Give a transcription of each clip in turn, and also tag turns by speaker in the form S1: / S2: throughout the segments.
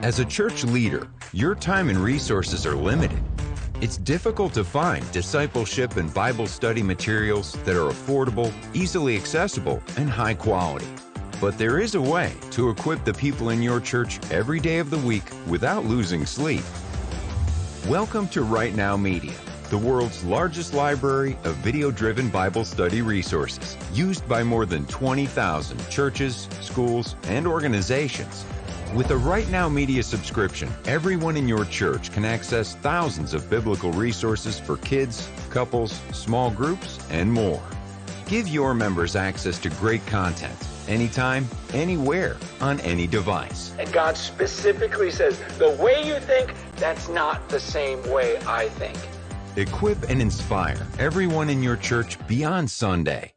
S1: As a church leader, your time and resources are limited. It's difficult to find discipleship and Bible study materials that are affordable, easily accessible, and high quality. But there is a way to equip the people in your church every day of the week without losing sleep. Welcome to Right Now Media, the world's largest library of video-driven Bible study resources, used by more than 20,000 churches, schools, and organizations. With a Right Now Media subscription, everyone in your church can access thousands of biblical resources for kids, couples, small groups, and more. Give your members access to great content, anytime, anywhere, on any device.
S2: And God specifically says, the way you think, that's not the same way I think.
S1: Equip and inspire everyone in your church beyond Sunday.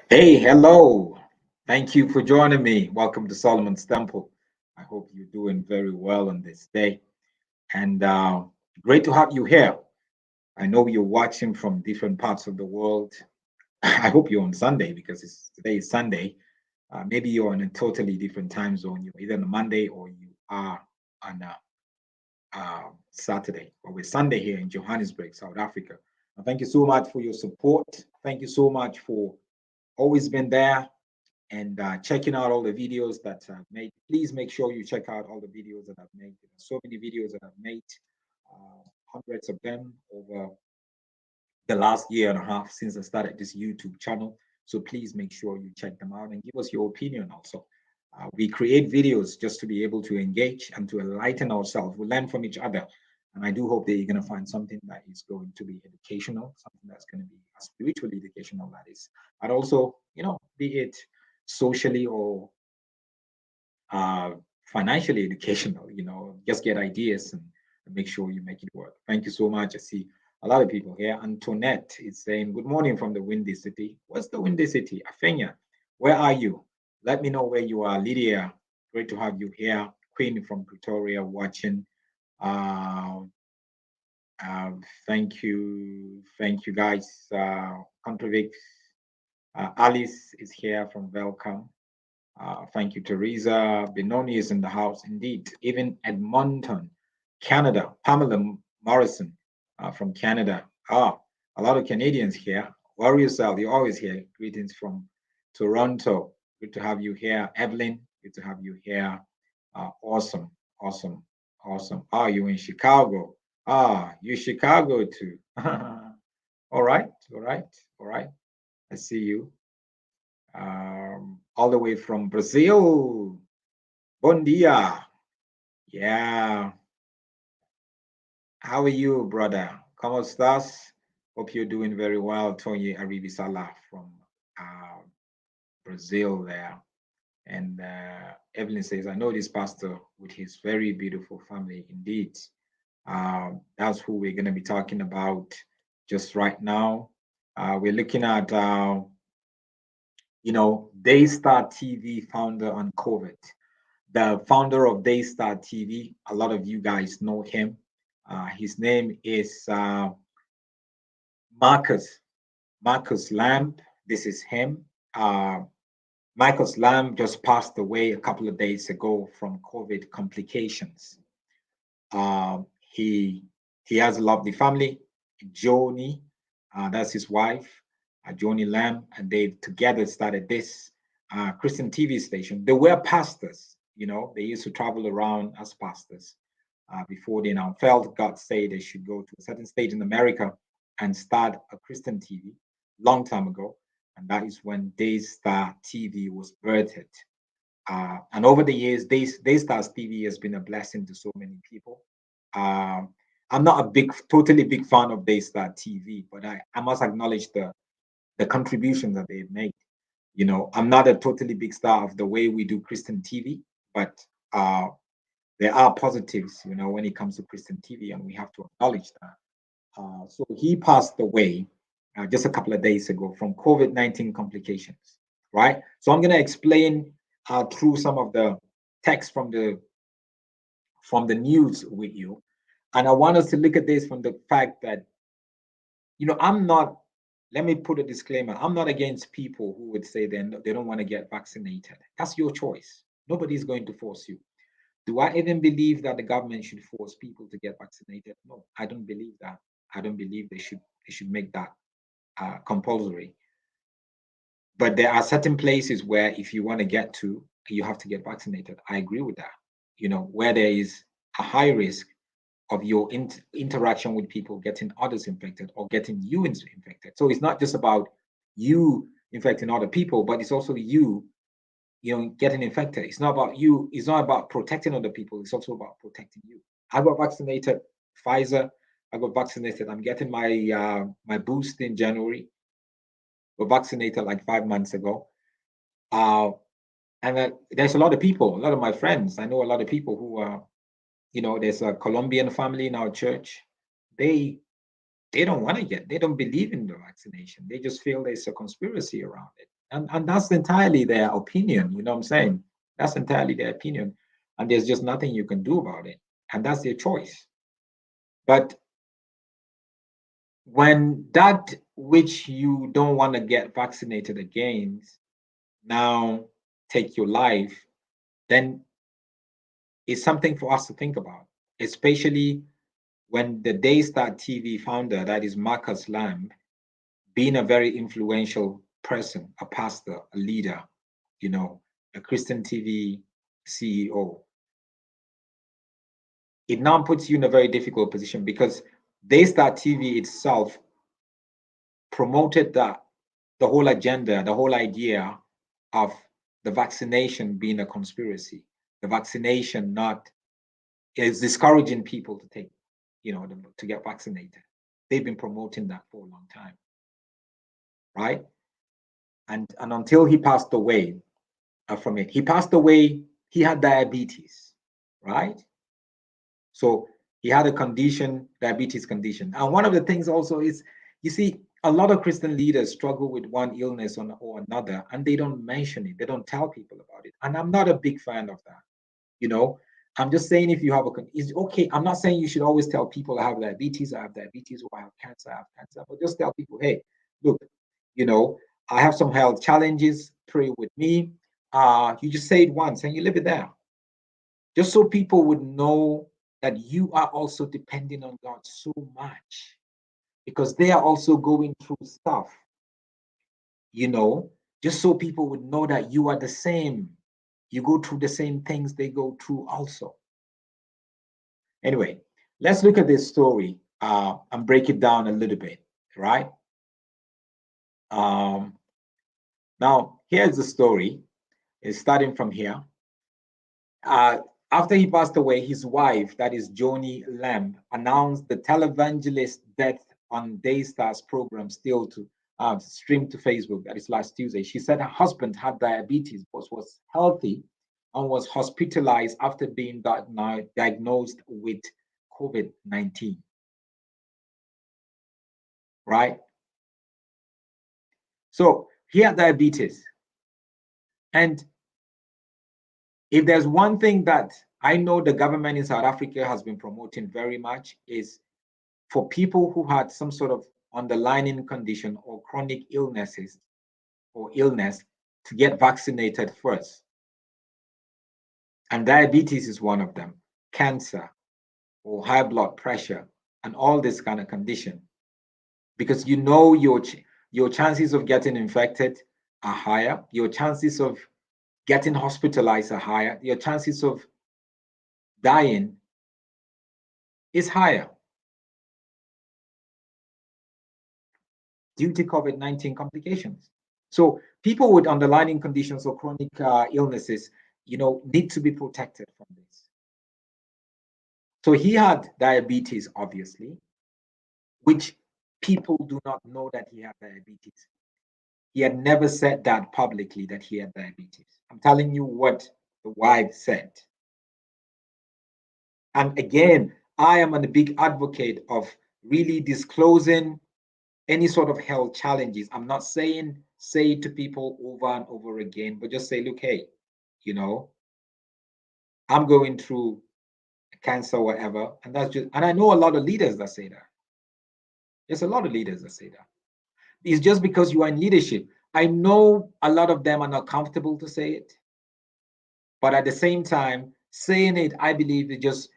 S3: Hey, hello. Thank you for joining me. Welcome to Solomon's Temple. I hope you're doing very well on this day. And great to have you here. I know you're watching from different parts of the world. I hope you're on Sunday because today is Sunday. Maybe you're on a totally different time zone. You're either on a Monday or you are on a Saturday. But we're Sunday here in Johannesburg, South Africa. And thank you so much for your support. Thank you so much for always been there and checking out all the videos that I've made. Please make sure you check out all the videos that I've made. There are so many videos that I've made, hundreds of them over the last year and a half since I started this YouTube channel. So please make sure you check them out and give us your opinion also. We create videos just to be able to engage and to enlighten ourselves. We learn from each other. And I do hope that you're going to find something that is going to be educational, something that's going to be spiritually educational, that is. And also, be it socially or financially educational, just get ideas and make sure you make it work. Thank you so much. I see a lot of people here. Antoinette is saying, good morning from the Windy City. What's the Windy City? Afenya, where are you? Let me know where you are. Lydia, great to have you here. Queen from Pretoria watching. Thank you guys. Controversies. Alice is here from Welcome. Thank you, Teresa. Benoni is in the house. Indeed, even Edmonton, Canada. Pamela Morrison from Canada. A lot of Canadians here. Worry yourself. You're always here. Greetings from Toronto. Good to have you here. Evelyn, good to have you here. Awesome. You're in Chicago. You're Chicago too. All right. I see you. All the way from Brazil. Bom dia. Yeah. How are you, brother? ¿Cómo estás? Hope you're doing very well. Tony Aribisala from Brazil there. And Evelyn says, I know this pastor with his very beautiful family. Indeed. That's who we're going to be talking about just right now. We're looking at, Daystar TV founder on COVID. The founder of Daystar TV, a lot of you guys know him. His name is Marcus Lamb. This is him. Marcus Lamb just passed away a couple of days ago from COVID complications. He has a lovely family. Joni, that's his wife, Joni Lamb, and they together started this Christian TV station. They were pastors, they used to travel around as pastors before they now felt God say they should go to a certain state in America and start a Christian TV long time ago. And that is when Daystar TV was birthed. And over the years, Daystar TV has been a blessing to so many people. I'm not a totally big fan of Daystar TV, but I must acknowledge the contributions that they've made. I'm not a totally big star of the way we do Christian TV, but there are positives, when it comes to Christian TV, and we have to acknowledge that. So he passed away just a couple of days ago from COVID-19 complications, right? So I'm going to explain through some of the text from the news with you. And I want us to look at this from the fact that, let me put a disclaimer. I'm not against people who would say they don't want to get vaccinated. That's your choice. Nobody's going to force you. Do I even believe that the government should force people to get vaccinated? No, I don't believe that. I don't believe they should make that compulsory. But there are certain places where if you want to get to, you have to get vaccinated. I agree with that. Where there is a high risk of your interaction with people getting others infected or getting you infected. So it's not just about you infecting other people, but it's also you getting infected. It's not about you. It's not about protecting other people. It's also about protecting you. I got vaccinated, Pfizer. I got vaccinated. I'm getting my boost in January. Got vaccinated like 5 months ago. And there's a lot of people, a lot of my friends. I know a lot of people who are, there's a Colombian family in our church. They don't want to get, they don't believe in the vaccination. They just feel there's a conspiracy around it. And that's entirely their opinion, you know what I'm saying? That's entirely their opinion. And there's just nothing you can do about it. And that's their choice. But when that which you don't want to get vaccinated against now take your life, then it's something for us to think about, especially when the Daystar TV founder, that is Marcus Lamb, being a very influential person, a pastor, a leader, a Christian TV CEO, it now puts you in a very difficult position because Daystar TV itself promoted the whole agenda, the whole idea of the vaccination being a conspiracy. The vaccination is discouraging people to take, to get vaccinated. They've been promoting that for a long time, right? And until he passed away from it, he had diabetes, right? So he had a condition, diabetes condition. And one of the things also is, you see, a lot of Christian leaders struggle with one illness or another, and they don't mention it. They don't tell people about it. And I'm not a big fan of that. I'm just saying if you have it's okay. I'm not saying you should always tell people I have diabetes, or I have cancer, but just tell people, hey, look, I have some health challenges, pray with me. You just say it once and you leave it there. Just so people would know that you are also depending on God so much, because they are also going through stuff, just so people would know that you are the same. You go through the same things they go through also. Anyway, let's look at this story and break it down a little bit, right? Now, here's the story. It's starting from here. After he passed away, his wife, that is Joni Lamb, announced the televangelist death on Daystar's program, still to stream to Facebook. That is last Tuesday. She said her husband had diabetes, but was healthy and was hospitalized after being diagnosed with COVID-19. Right? So he had diabetes. And if there's one thing that I know the government in South Africa has been promoting very much, is for people who had some sort of underlying condition or chronic illnesses or illness to get vaccinated first. And diabetes is one of them, cancer or high blood pressure and all this kind of condition. Because your chances of getting infected are higher, your chances of getting hospitalized are higher, your chances of dying is higher due to COVID-19 complications. So people with underlying conditions or chronic illnesses, need to be protected from this. So he had diabetes, obviously, which people do not know that he had diabetes. He had never said that publicly, that he had diabetes. I'm telling you what the wife said. And again, I am a big advocate of really disclosing any sort of health challenges. I'm not saying say it to people over and over again, but just say, look, hey, I'm going through cancer, whatever. And that's just, and I know a lot of leaders that say that. There's a lot of leaders that say that. It's just because you are in leadership. I know a lot of them are not comfortable to say it. But at the same time, saying it, I believe it just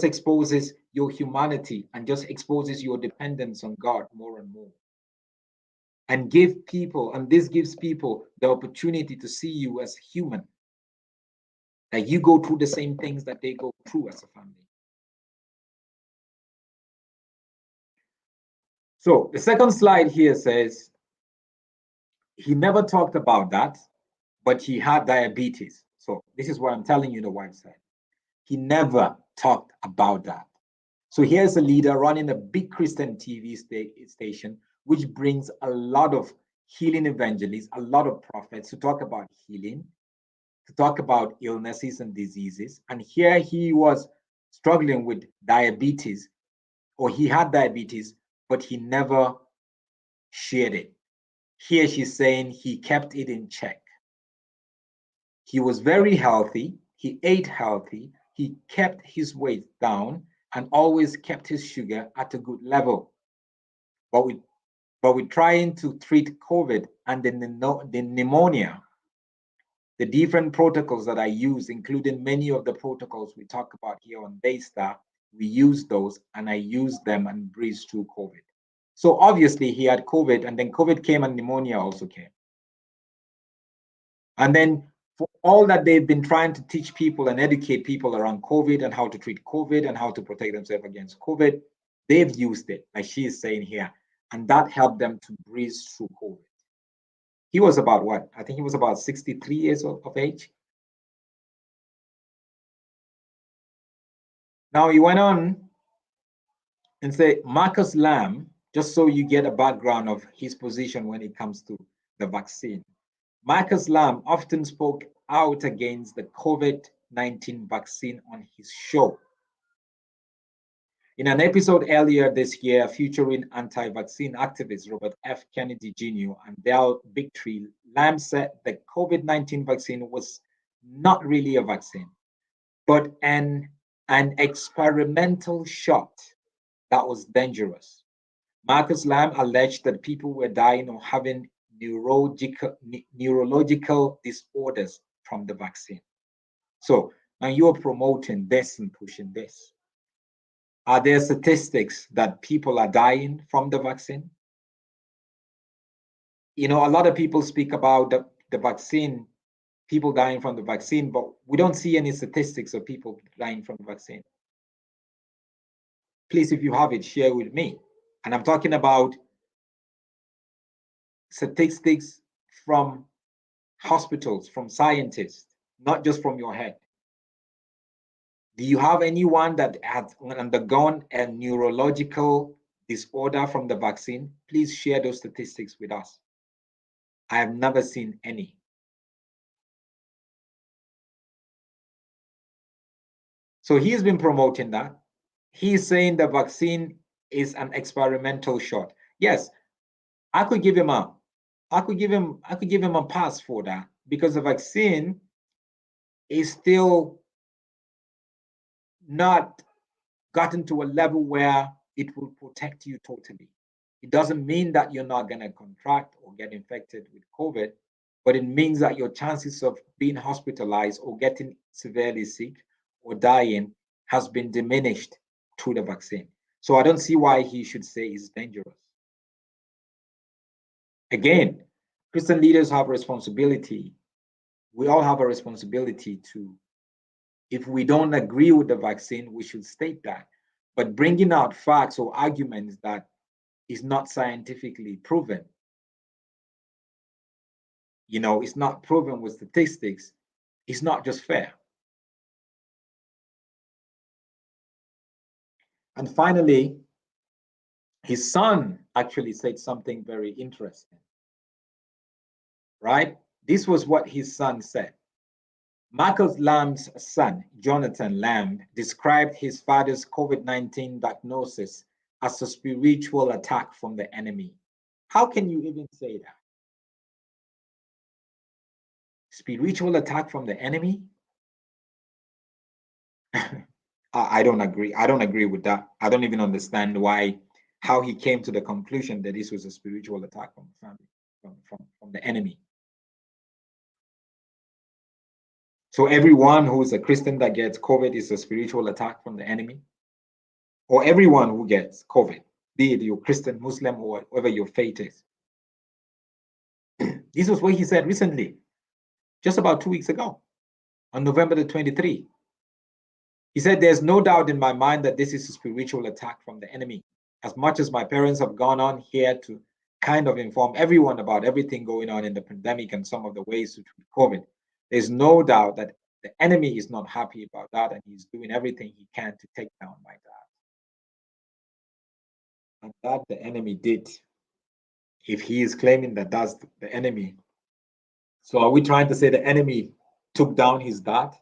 S3: exposes your humanity and just exposes your dependence on God more and more. And this gives people the opportunity to see you as human. That you go through the same things that they go through as a family. So the second slide here says, he never talked about that, but he had diabetes. So this is what I'm telling you, the wife said. He never talked about that. So here's a leader running a big Christian TV station, which brings a lot of healing evangelists, a lot of prophets to talk about healing, to talk about illnesses and diseases. And here he was struggling with diabetes, or he had diabetes, but he never shared it. Here she's saying he kept it in check. He was very healthy. He ate healthy. He kept his weight down and always kept his sugar at a good level. But with trying to treat COVID and the pneumonia, the different protocols that I use, including many of the protocols we talk about here on Daystar, we use those, and I used them and breezed through COVID. So obviously he had COVID, and then COVID came and pneumonia also came. And then for all that they've been trying to teach people and educate people around COVID and how to treat COVID and how to protect themselves against COVID, they've used it, like she is saying here, and that helped them to breeze through COVID. He was about what? I think he was about 63 years of age. Now he went on and said, Marcus Lamb, just so you get a background of his position when it comes to the vaccine. Marcus Lamb often spoke out against the COVID-19 vaccine on his show. In an episode earlier this year featuring anti-vaccine activist Robert F. Kennedy Jr. and Dale Bigtree, Lamb said the COVID-19 vaccine was not really a vaccine, but an experimental shot that was dangerous. Marcus Lamb alleged that people were dying or having neurological disorders from the vaccine. So now you're promoting this and pushing this. Are there statistics that people are dying from the vaccine? You know, a lot of people speak about the vaccine, people dying from the vaccine, but we don't see any statistics of people dying from the vaccine. Please, if you have it, share with me. And I'm talking about statistics from hospitals, from scientists, not just from your head. Do you have anyone that has undergone a neurological disorder from the vaccine? Please share those statistics with us. I have never seen any. So he's been promoting that. He's saying the vaccine is an experimental shot. Yes, I could give him a pass for that, because the vaccine is still not gotten to a level where it will protect you totally. It doesn't mean that you're not going to contract or get infected with COVID, but it means that your chances of being hospitalized or getting severely sick or dying has been diminished through the vaccine. So I don't see why he should say it's dangerous. Again, Christian leaders have a responsibility. We all have a responsibility to, if we don't agree with the vaccine, we should state that. But bringing out facts or arguments that is not scientifically proven, you know, it's not proven with statistics, it's not just fair. And finally, his son actually said something very interesting, right? This was what his son said. Marcus Lamb's son, Jonathan Lamb, described his father's COVID-19 diagnosis as a spiritual attack from the enemy. How can you even say that? Spiritual attack from the enemy? I don't agree. I don't agree with that. I don't even understand how he came to the conclusion that this was a spiritual attack from the family, from the enemy. So everyone who's a Christian that gets COVID is a spiritual attack from the enemy? Or everyone who gets COVID, be it you're Christian, Muslim, or whatever your faith is? This was what he said recently, just about 2 weeks ago, on November the 23rd. He said, there's no doubt in my mind that this is a spiritual attack from the enemy. As much as my parents have gone on here to kind of inform everyone about everything going on in the pandemic and some of the ways to treat COVID, there's no doubt that the enemy is not happy about that, and he's doing everything he can to take down my dad. And that the enemy did, if he is claiming that that's the enemy. So are we trying to say the enemy took down his dad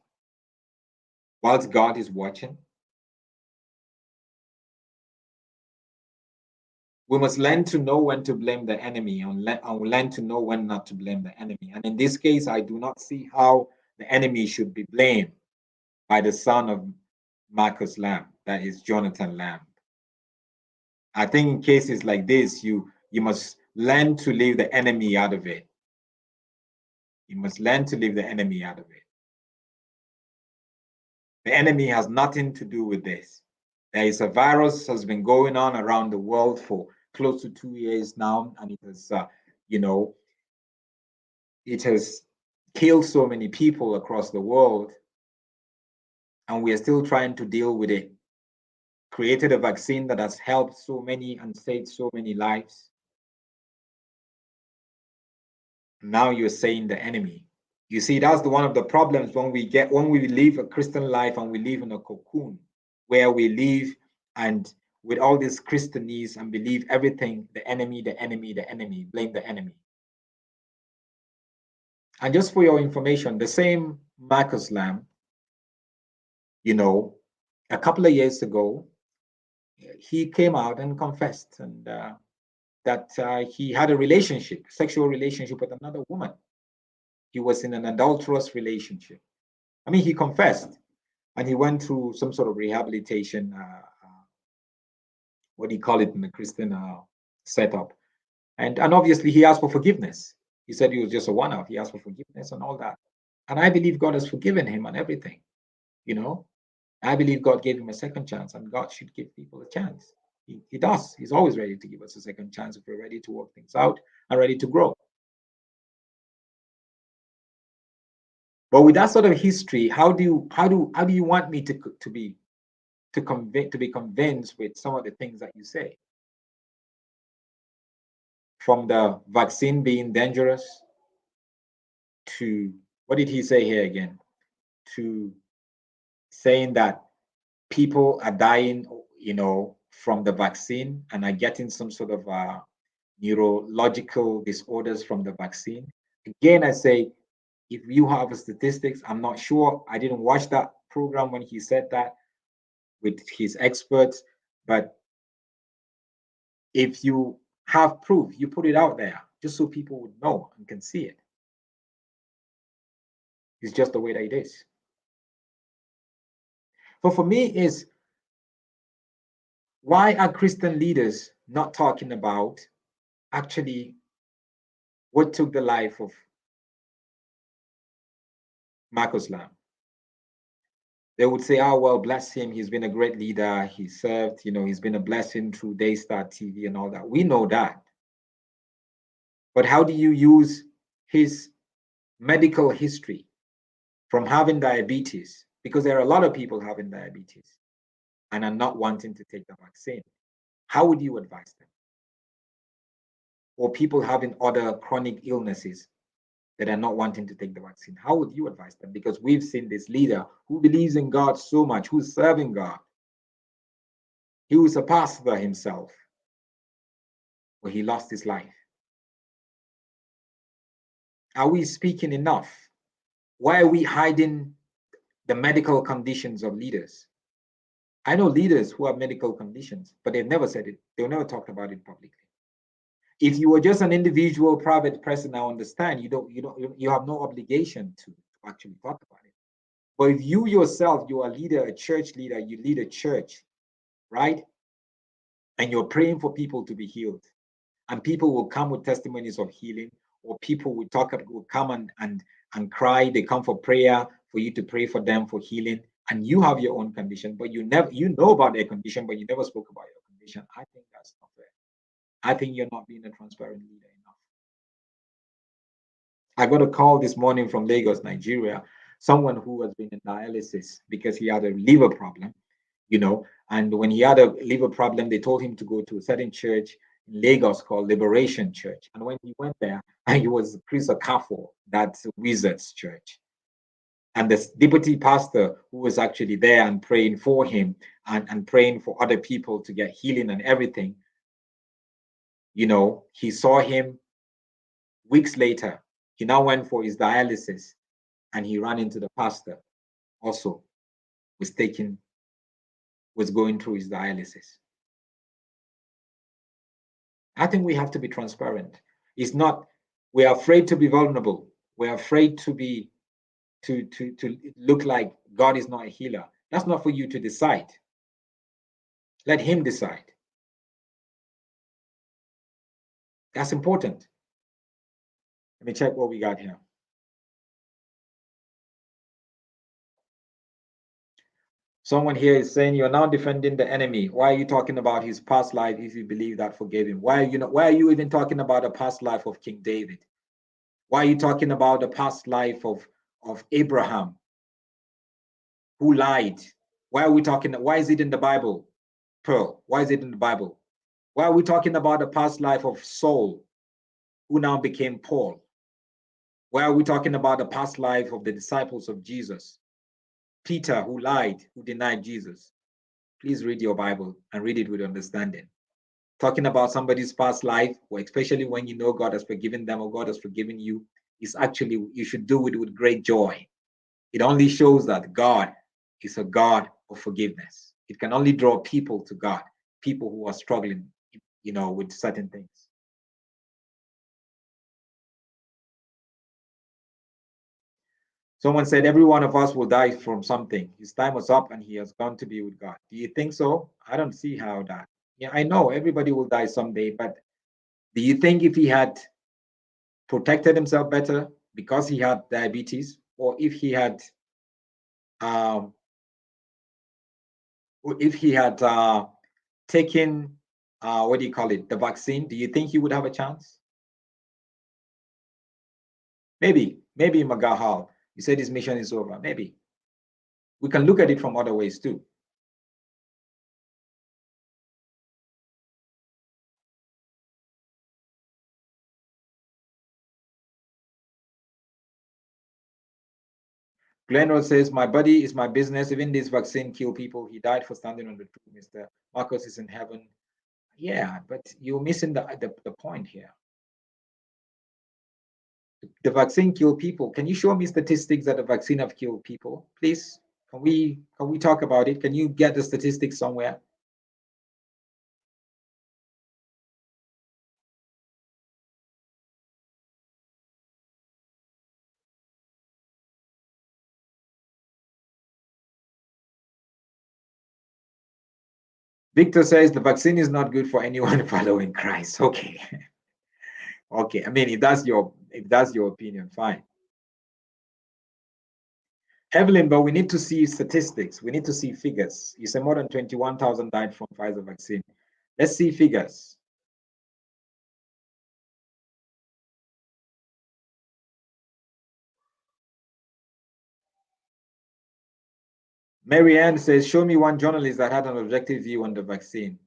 S3: whilst God is watching? We must learn to know when to blame the enemy and learn to know when not to blame the enemy. And in this case, I do not see how the enemy should be blamed by the son of Marcus Lamb, that is Jonathan Lamb. I think in cases like this, you must learn to leave the enemy out of it. You must learn to leave the enemy out of it. The enemy has nothing to do with this. There is a virus has been going on around the world for close to 2 years now, and it has, it has killed so many people across the world, and we are still trying to deal with it. Created a vaccine that has helped so many and saved so many lives. Now you're saying the enemy. You see, that's one of the problems when we live a Christian life and we live in a cocoon where we live and with all this Christianese and believe everything, the enemy, blame the enemy. And just for your information, the same Marcus Lamb, a couple of years ago, he came out and confessed and that he had a sexual relationship with another woman. He was in an adulterous relationship. I mean, he confessed and he went through some sort of rehabilitation, what do you call it in the Christian setup? And obviously he asked for forgiveness. He said he was just a one-off. He asked for forgiveness and all that. And I believe God has forgiven him and everything, I believe God gave him a second chance, and God should give people a chance. He does. He's always ready to give us a second chance if we're ready to work things out and ready to grow. But with that sort of history, how do you want me to be convinced with some of the things that you say? From the vaccine being dangerous to, what did he say here again? To saying that people are dying, from the vaccine and are getting some sort of neurological disorders from the vaccine. Again, I say, if you have statistics, I'm not sure. I didn't watch that program when he said that with his experts, but if you have proof, you put it out there just so people would know and can see it. It's just the way that it is. So for me is, why are Christian leaders not talking about actually what took the life of Marcus Lamb? They would say, oh, well, bless him. He's been a great leader. He served, he's been a blessing through Daystar TV and all that. We know that. But how do you use his medical history from having diabetes? Because there are a lot of people having diabetes and are not wanting to take the vaccine. How would you advise them? Or people having other chronic illnesses that are not wanting to take the vaccine. How would you advise them? Because we've seen this leader who believes in God so much, who's serving God. He was a pastor himself, but he lost his life. Are we speaking enough? Why are we hiding the medical conditions of leaders? I know leaders who have medical conditions, but they've never said it. They've never talked about it publicly. If you were just an individual private person, I understand you have no obligation to actually talk about it. But if you yourself, you are a leader, a church leader, you lead a church, right? And you're praying for people to be healed, and people will come with testimonies of healing, or people will come and cry. They come for prayer, for you to pray for them for healing, and you have your own condition, but you know about their condition, but you never spoke about your condition. I think that's not fair. I think you're not being a transparent leader enough. I got a call this morning from Lagos, Nigeria, someone who has been in dialysis because he had a liver problem, and when he had a liver problem, they told him to go to a certain church in Lagos called Liberation Church. And when he went there, he was Chris Okafor, that's Wizards Church. And the deputy pastor who was actually there and praying for him and praying for other people to get healing and everything, he saw him weeks later. He now went for his dialysis and he ran into the pastor also, was going through his dialysis. I think we have to be transparent. It's not, we're afraid to be vulnerable. We're afraid to look like God is not a healer. That's not for you to decide. Let him decide. That's important. Let me check what we got here. Someone here is saying you're now defending the enemy. Why are you talking about his past life if you believe that forgave him? Why are you even talking about the past life of King David? Why are you talking about the past life of Abraham, who lied? Why is it in the Bible? Pearl, why is it in the Bible? Why are we talking about the past life of Saul, who now became Paul? Why are we talking about the past life of the disciples of Jesus? Peter, who lied, who denied Jesus. Please read your Bible and read it with understanding. Talking about somebody's past life, or especially when you know God has forgiven them or God has forgiven you, is actually, you should do it with great joy. It only shows that God is a God of forgiveness. It can only draw people to God, people who are struggling, with certain things. Someone said, every one of us will die from something. His time was up and he has gone to be with God. Do you think so? I don't see how that. Yeah, I know everybody will die someday, but do you think if he had protected himself better because he had diabetes, or if he had taken the vaccine, do you think he would have a chance? Maybe Magahal, you said his mission is over. Maybe we can look at it from other ways too. Glenroy says, my body is my business. Even this vaccine kill people. He died for standing on the truth. Mr. Marcos is in heaven. Yeah, but you're missing the point here. The vaccine kill people. Can you show me statistics that the vaccine have killed people, please? Can we talk about it? Can you get the statistics somewhere? Victor says the vaccine is not good for anyone following Christ. Okay. Okay. I mean, if that's your opinion, fine. Evelyn, but we need to see statistics. We need to see figures. You say more than 21,000 died from Pfizer vaccine. Let's see figures. Mary Ann says, show me one journalist that had an objective view on the vaccine.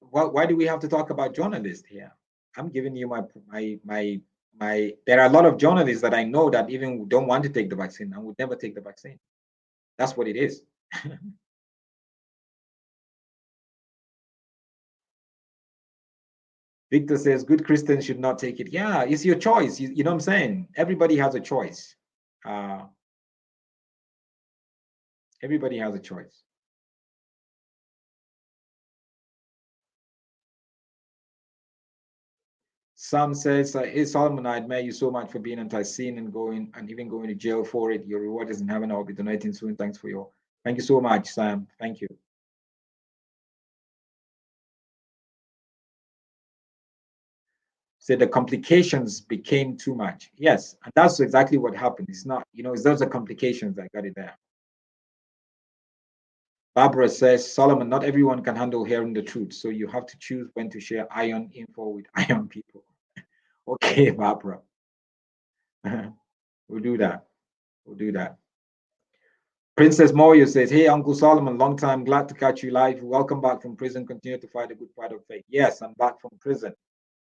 S3: Well, why do we have to talk about journalists here? I'm giving you there are a lot of journalists that I know that even don't want to take the vaccine and would never take the vaccine. That's what it is. Victor says, good Christians should not take it. Yeah, it's your choice. You know what I'm saying? Everybody has a choice. Everybody has a choice. Sam says, hey Solomon, I admire you so much for being anti-sin and even going to jail for it. Your reward is in heaven. I'll be donating soon. Thank you so much, Sam. Thank you. Say the complications became too much. Yes, and that's exactly what happened. It's not, it's those are complications that got it there. Barbara says, Solomon, not everyone can handle hearing the truth, so you have to choose when to share iron info with iron people. Okay, Barbara. We'll do that. We'll do that. Princess Moyo says, hey, Uncle Solomon, long time, glad to catch you live. Welcome back from prison. Continue to fight a good fight of faith. Yes, I'm back from prison.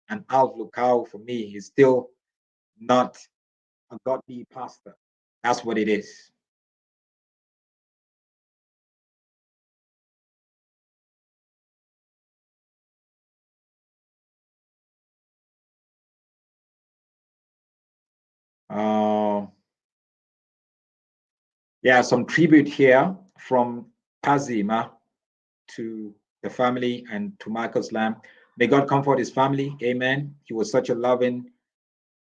S3: And Alf Lukau, for me, he's still not a godly pastor. That's what it is. Yeah, some tribute here from Pazima to the family and to Marcus Lamb. May God comfort his family. Amen. He was such a loving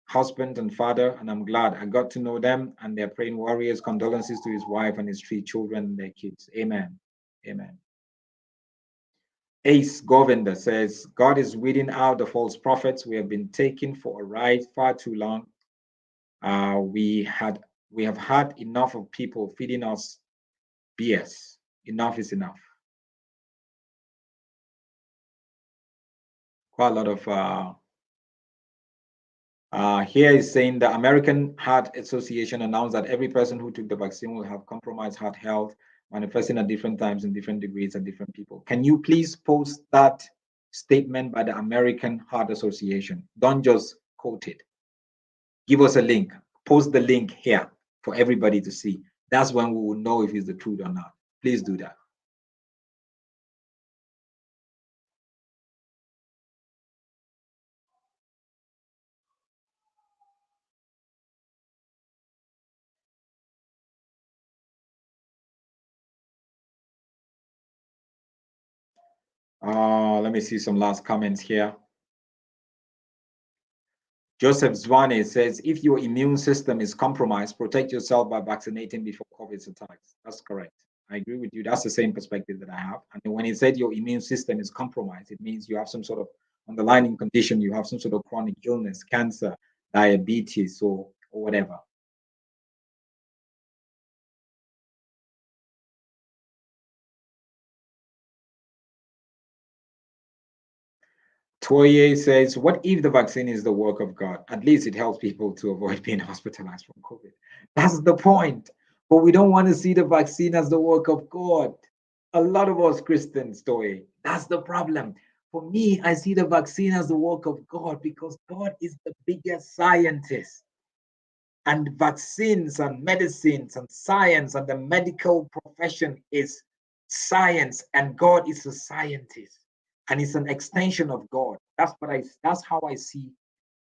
S3: husband and father, and I'm glad I got to know them, and they're praying warriors. Condolences to his wife and his 3 children and their kids. Amen. Amen. Ace Govinda says, God is weeding out the false prophets. We have been taken for a ride far too long. We have had enough of people feeding us BS. Enough is enough. Quite a lot of here is saying the American Heart Association announced that every person who took the vaccine will have compromised heart health, manifesting at different times in different degrees at different people. Can you please post that statement by the American Heart Association? Don't just quote it. Give us a link. Post the link here for everybody to see. That's when we will know if it's the truth or not. Please do that. Let me see some last comments here. Joseph Zwane says, if your immune system is compromised, protect yourself by vaccinating before COVID attacks. That's correct. I agree with you. That's the same perspective that I have. And when he said your immune system is compromised, it means you have some sort of underlying condition, you have some sort of chronic illness, cancer, diabetes, or whatever. Toye says, what if the vaccine is the work of God? At least it helps people to avoid being hospitalized from COVID. That's the point. But we don't want to see the vaccine as the work of God. A lot of us Christians, Toye, that's the problem. For me, I see the vaccine as the work of God because God is the biggest scientist. And vaccines and medicines and science and the medical profession is science, and God is a scientist. And it's an extension of God. That's how I see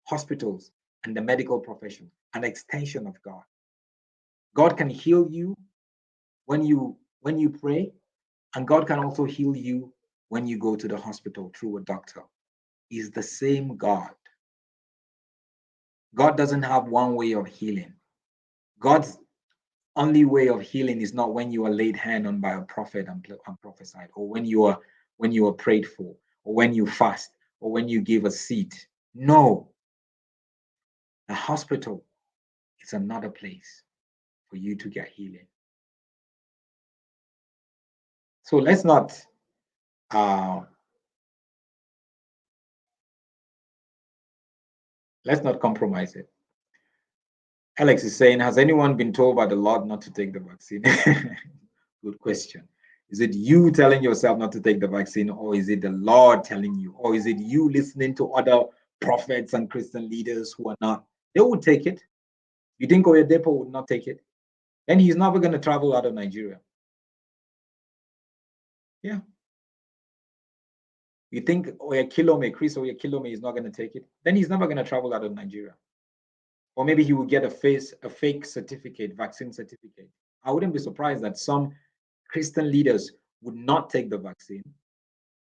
S3: hospitals and the medical profession, an extension of God. God can heal you when you pray, and God can also heal you when you go to the hospital through a doctor. He's the same God. God doesn't have one way of healing. God's only way of healing is not when you are laid hand on by a prophet and prophesied, or when you are prayed for, or when you fast, or when you give a seed. No. The hospital is another place for you to get healing. So let's not compromise it. Alex is saying, has anyone been told by the Lord not to take the vaccine? Good question. Is it you telling yourself not to take the vaccine, or is it the Lord telling you, or is it you listening to other prophets and Christian leaders who are not? They would take it. You think Oyedepo would not take it? Then he's never going to travel out of Nigeria. Yeah. You think Chris Oyekilome is not going to take it? Then he's never going to travel out of Nigeria. Or maybe he will get a fake certificate, vaccine certificate. I wouldn't be surprised that some Christian leaders would not take the vaccine,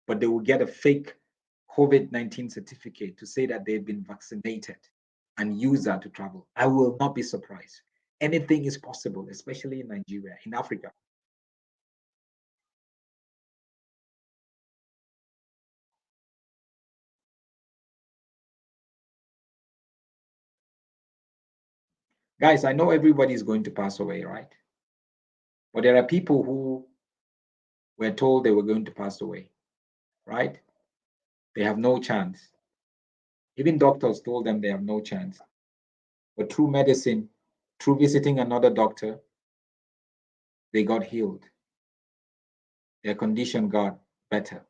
S3: but they will get a fake COVID-19 certificate to say that they've been vaccinated and use that to travel. I will not be surprised. Anything is possible, especially in Nigeria, in Africa. Guys, I know everybody is going to pass away, right? But there are people who were told they were going to pass away, right? They have no chance. Even doctors told them they have no chance. But through medicine, through visiting another doctor, they got healed. Their condition got better.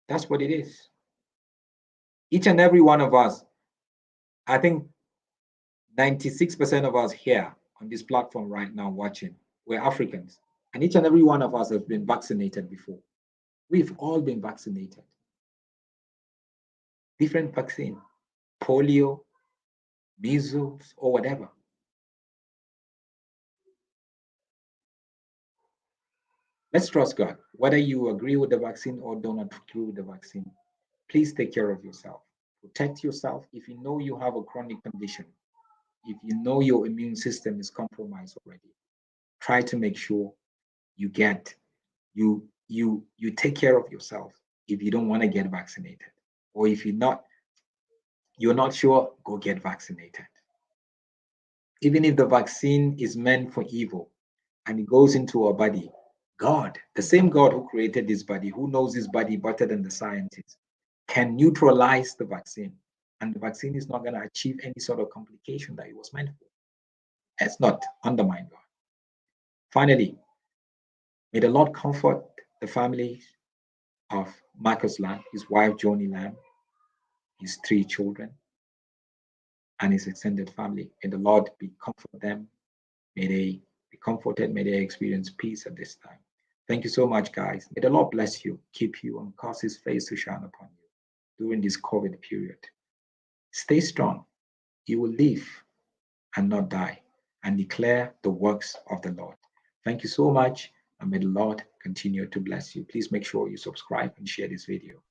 S3: That's what it is. Each and every one of us, I think 96% of us here on this platform right now watching, we're Africans. And each and every one of us have been vaccinated before. We've all been vaccinated. Different vaccine, polio, measles, or whatever. Let's trust God. Whether you agree with the vaccine or don't agree with the vaccine, please take care of yourself. Protect yourself. If you know you have a chronic condition, if you know your immune system is compromised already, try to make sure you take care of yourself if you don't want to get vaccinated. Or if you're not sure, go get vaccinated. Even if the vaccine is meant for evil and it goes into our body, God, the same God who created this body, who knows this body better than the scientists, can neutralize the vaccine. And the vaccine is not going to achieve any sort of complication that it was meant for. Let's not undermine God. Finally, may the Lord comfort the families of Marcus Lamb, his wife Joni Lamb, his 3 children, and his extended family. May the Lord comfort them. May they be comforted. May they experience peace at this time. Thank you so much, guys. May the Lord bless you, keep you, and cause his face to shine upon you during this COVID period. Stay strong. You will live and not die, and declare the works of the Lord. Thank you so much, and may the Lord continue to bless you. Please make sure you subscribe and share this video.